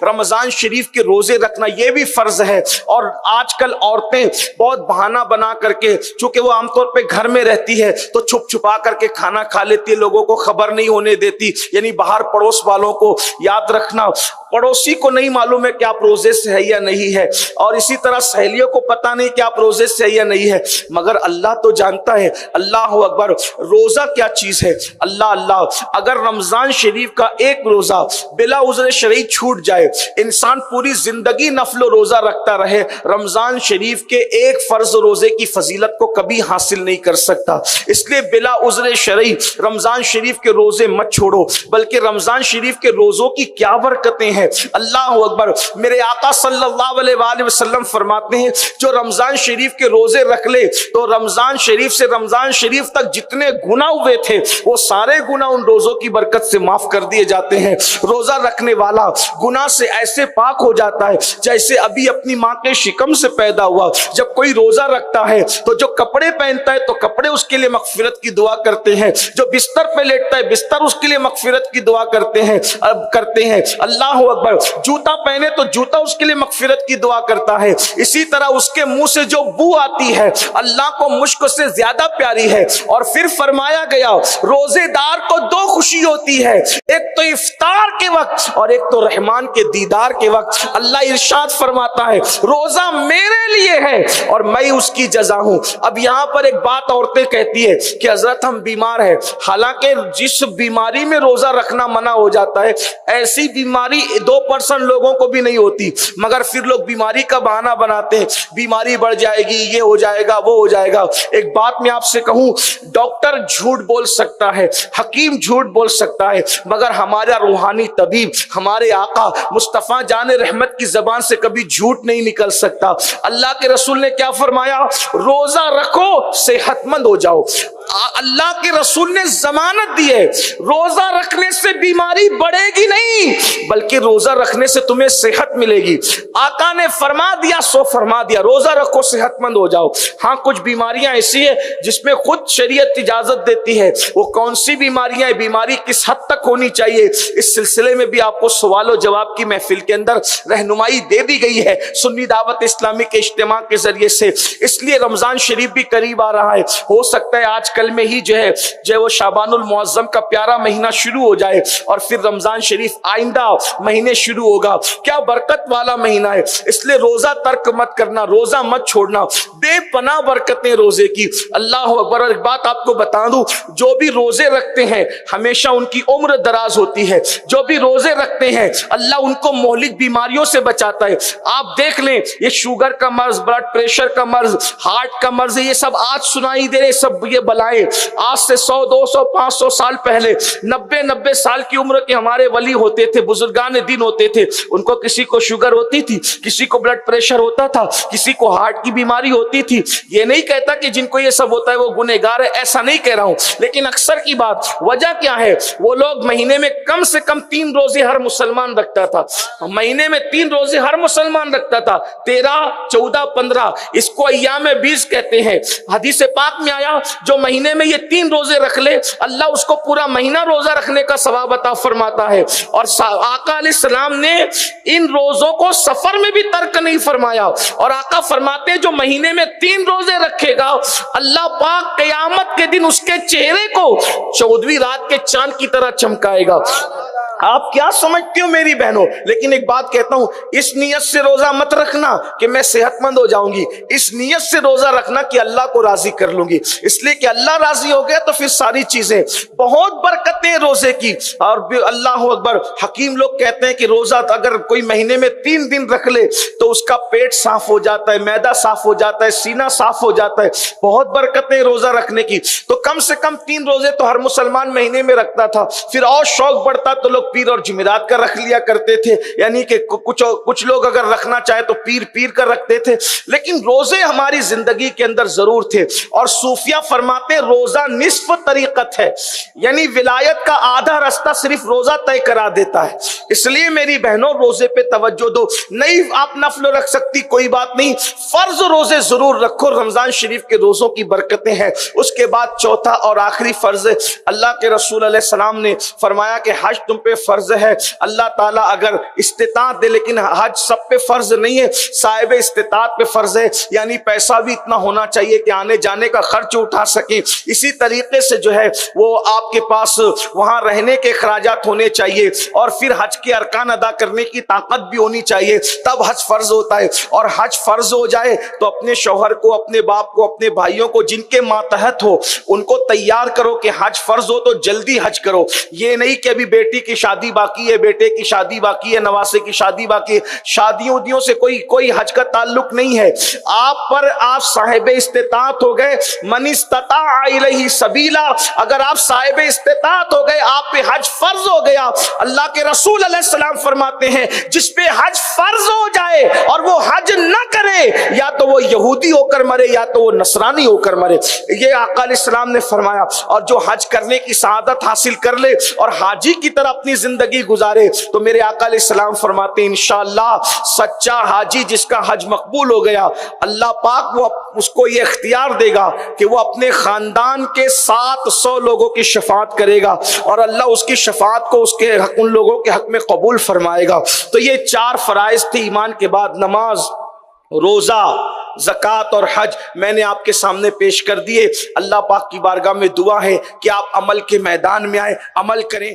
رمضان شریف کے روزے رکھنا یہ بھی فرض ہے۔ اور آج کل عورتیں بہت بہانہ بنا کر کے، چونکہ وہ عام طور پہ گھر میں رہتی ہے تو چھپ چھپا کر کے کھانا کھا لیتی ہے، لوگوں کو خبر نہیں ہونے دیتی، یعنی باہر پڑوس والوں کو یاد رکھنا، پڑوسی کو نہیں معلوم ہے کہ آپ روزے سے ہے یا نہیں ہے، اور اسی طرح سہیلیوں کو پتہ نہیں کہ آپ روزے سے ہے یا نہیں ہے، مگر اللہ تو جانتا ہے۔ اللہ اکبر، روزہ کیا چیز ہے؟ اللہ اگر رمضان شریف کا ایک روزہ بلا عذر شرعی چھوٹ جائے، انسان پوری زندگی نفل و روزہ رکھتا رہے، رمضان شریف کے ایک فرض روزے کی فضیلت کو کبھی حاصل نہیں کر سکتا۔ اس لیے بلا عذر شرعی رمضان شریف کے روزے مت چھوڑو، بلکہ رمضان شریف کے روزوں کی کیا برکتیں ہیں۔ اللہ اکبر، میرے آقا صلی اللہ علیہ وآلہ وسلم فرماتے ہیں جو رمضان شریف کے روزے رکھ لے تو رمضان شریف سے رمضان شریف تک جتنے گناہ ہوئے تھے وہ سارے گناہ ان روزوں کی برکت سے معاف کر دیے جاتے ہیں۔ روزہ رکھنے والا گناہ سے ایسے پاک ہو جاتا ہے جیسے ابھی اپنی ماں کے شکم سے پیدا ہوا۔ جب کوئی روزہ رکھتا ہے تو جو کپڑے پہنتا ہے تو کپڑے اس کے لیے مغفرت کی دعا کرتے ہیں، جو بستر پہ لیٹتا ہے بستر اس کے لیے مغفرت کی دعا کرتے ہیں۔ اللہ اکبر، جوتا پہنے تو جوتا اس کے لیے مغفرت کی دعا کرتا ہے۔ اسی طرح اس کے منہ سے جو بو آتی ہے اللہ کو مشک سے زیادہ پیاری ہے۔ اور پھر فرمایا گیا روزے دار کو دو خوشی ہوتی ہے، ایک تو افطار کے وقت اور ایک تو رحمان کے دیدار کے وقت۔ اللہ ارشاد فرماتا ہے روزہ میرے لیے ہے اور میں اس کی جزا ہوں۔ اب یہاں پر ایک بات عورتیں کہتی ہے کہ حضرت ہم بیمار ہیں، حالانکہ جس بیماری میں روزہ رکھنا منع ہو جاتا ہے ایسی بیماری 2% لوگوں کو بھی نہیں ہوتی، مگر پھر لوگ بیماری کا بہانہ بناتے ہیں، بیماری بڑھ جائے گی، یہ ہو جائے گا، وہ ہو جائے گا۔ ایک بات میں آپ سے کہوں، ڈاکٹر جھوٹ بول سکتا ہے، حکیم جھوٹ بول سکتا ہے، مگر ہمارا روحانی طبیب ہمارے آقا مصطفیٰ جان رحمت کی زبان سے کبھی جھوٹ نہیں نکل سکتا۔ اللہ کے رسول نے کیا فرمایا؟ روزہ رکھو صحت مند ہو جاؤ۔ اللہ کے رسول نے ضمانت دی ہے روزہ رکھنے سے بیماری بڑھے گی نہیں بلکہ روزہ رکھنے سے تمہیں صحت ملے گی۔ آقا نے فرما دیا سو فرما دیا، روزہ رکھو صحت مند ہو جاؤ۔ ہاں کچھ بیماریاں ایسی ہیں جس میں خود شریعت اجازت دیتی ہے، وہ کون سی بیماریاں ہیں، بیماری کس حد تک ہونی چاہیے، اس سلسلے میں بھی آپ کو سوال و جواب کی محفل کے اندر رہنمائی دے دی گئی ہے سنی دعوت اسلامی کے اجتماع کے ذریعے سے۔ اس لیے رمضان شریف بھی قریب آ رہا ہے، ہو سکتا ہے آج کل میں ہی جو ہے وہ شعبان المعظم کا پیارا مہینہ شروع ہو جائے اور پھر رمضان شریف آئندہ مہینے شروع ہوگا۔ کیا برکت والا مہینہ ہے، اس لیے روزہ ترک مت کرنا، روزہ مت چھوڑنا، بے پناہ برکتیں روزے کی۔ اللہ اکبر، ایک بات آپ کو بتا دوں، جو بھی روزے رکھتے ہیں ہمیشہ ان کی عمر دراز ہوتی ہے، جو بھی روزے رکھتے ہیں اللہ ان کو مہلک بیماریوں سے بچاتا ہے۔ آپ دیکھ لیں یہ شوگر کا مرض، بلڈ پریشر کا مرض، ہارٹ کا مرض، یہ سب آج سنائی دے رہے، سب یہ بلائیں آج سے 100 200 500 سال پہلے 90 سال کی عمر کے ہمارے ولی ہوتے تھے، بزرگان دین ہوتے تھے، ان کو کسی کو شوگر ہوتی تھی، کسی کو بلڈ پریشر ہوتا تھا، کسی کو ہارٹ کی بیماری ہوتی تھی۔ یہ نہیں کہتا کہ جن کو یہ سب ہوتا ہے وہ گنہگار ہے، ایسا نہیں کہہ رہا ہوں، لیکن اکثر کی بات وجہ کیا ہے، وہ لوگ مہینے میں کم سے کم 3 روزے ہر مسلمان رکھتا تھا، مہینے میں 3 روزے ہر مسلمان رکھتا تھا، 13 14 15، اس کو ایام 20 کہتے ہیں۔ حدیث پاک میں آیا جو مہینے میں یہ 3 روزے رکھ لے اللہ اس کو پورا مہینہ روزہ رکھنے کا ثواب عطا فرماتا ہے۔ اور آقا علیہ السلام نے ان روزوں کو سفر میں بھی ترک نہیں فرمایا، اور آقا فرماتے ہیں جو مہینے میں 3 روزے رکھے گا اللہ پاک قیامت کے دن اس کے چہرے کو 14ویں رات کے چاند کی طرح چمکائے گا۔ آپ کیا سمجھتی ہو میری بہنوں؟ لیکن ایک بات کہتا ہوں، اس نیت سے روزہ مت رکھنا کہ میں صحت مند ہو جاؤں گی، اس نیت سے روزہ رکھنا کہ اللہ کو راضی کر لوں گی، اس لیے کہ اللہ راضی ہو گیا تو پھر ساری چیزیں بہت برکتیں روزے کی۔ اور اللہ اکبر، حکیم لوگ کہتے ہیں کہ روزہ اگر کوئی مہینے میں 3 دن رکھ لے تو اس کا پیٹ صاف ہو جاتا ہے، معدہ صاف ہو جاتا ہے، سینہ صاف ہو جاتا ہے، بہت برکتیں روزہ رکھنے کی۔ تو کم سے کم 3 روزے تو ہر مسلمان مہینے میں رکھتا تھا، پھر اور شوق بڑھتا تو لوگ پیر اور جمعرات کا رکھ لیا کرتے تھے، یعنی کہ کچھ لوگ اگر رکھنا چاہے تو پیر کا رکھتے تھے، لیکن روزے ہماری زندگی کے اندر ضرور تھے۔ اور صوفیہ فرماتے ہیں روزہ نصف طریقت ہے، یعنی ولایت کا آدھا راستہ صرف روزہ طے کرا دیتا ہے۔ اس لیے میری بہنوں روزے پہ توجہ دو، نہیں آپ نفل رکھ سکتی کوئی بات نہیں، فرض روزے ضرور رکھو، رمضان شریف کے روزوں کی برکتیں ہیں۔ اس کے بعد چوتھا اور آخری فرض اللہ کے رسول علیہ السلام نے فرمایا کہ حج تم پہ فرض ہے. اللہ تعالیٰ اگر استطاعت دے، لیکن حج سب پہ فرض نہیں ہے، صاحب استطاعت پہ فرض ہے، یعنی پیسہ بھی اتنا ہونا چاہیے کہ آنے جانے کا خرچ اٹھا سکیں. اسی طریقے سے جو ہے وہ آپ کے پاس وہاں رہنے کے اخراجات ہونے چاہیے، اور پھر حج کے ارکان ادا کرنے کی طاقت بھی ہونی چاہیے، تب حج فرض ہوتا ہے. اور حج فرض ہو جائے تو اپنے شوہر کو، اپنے باپ کو، اپنے بھائیوں کو جن کے ماتحت ہو ان کو تیار کرو کہ حج فرض ہو تو جلدی حج کرو. یہ نہیں کہ ابھی بیٹی کی شادی باقی ہے، بیٹے کی شادی باقی ہے، نواسے کی شادی باقی ہے. شادیوں ودیوں سے کوئی حج کا تعلق نہیں ہے. آپ صاحب استطاعت ہو گئے، من استطاع الیہ سبیلا، اگر آپ صاحب استطاعت ہو گئے آپ پہ حج فرض ہو گیا. اللہ کے رسول علیہ السلام فرماتے ہیں جس پہ حج فرض ہو جائے اور وہ حج نہ کرے، یا تو وہ یہودی ہو کر مرے یا تو وہ نصرانی ہو کر مرے. یہ آقا علیہ السلام نے فرمایا. اور جو حج کرنے کی سعادت حاصل کر لے اور حاجی کی طرح اپنی زندگی گزارے تو میرے آقا علیہ السلام فرماتے ہیں انشاءاللہ سچا حاجی جس کا حج مقبول ہو گیا، اللہ پاک وہ اس کو یہ اختیار دے گا کہ وہ اپنے خاندان کے 700 لوگوں کی شفاعت کرے گا، اور اللہ اس کی شفاعت کو اس کے حق، ان لوگوں کے حق میں قبول فرمائے گا. تو یہ 4 فرائض تھے ایمان کے بعد، نماز، روزہ، زکوٰۃ اور حج میں نے آپ کے سامنے پیش کر دیے. اللہ پاک کی بارگاہ میں دعا ہے کہ آپ عمل کے میدان میں آئیں، عمل کریں.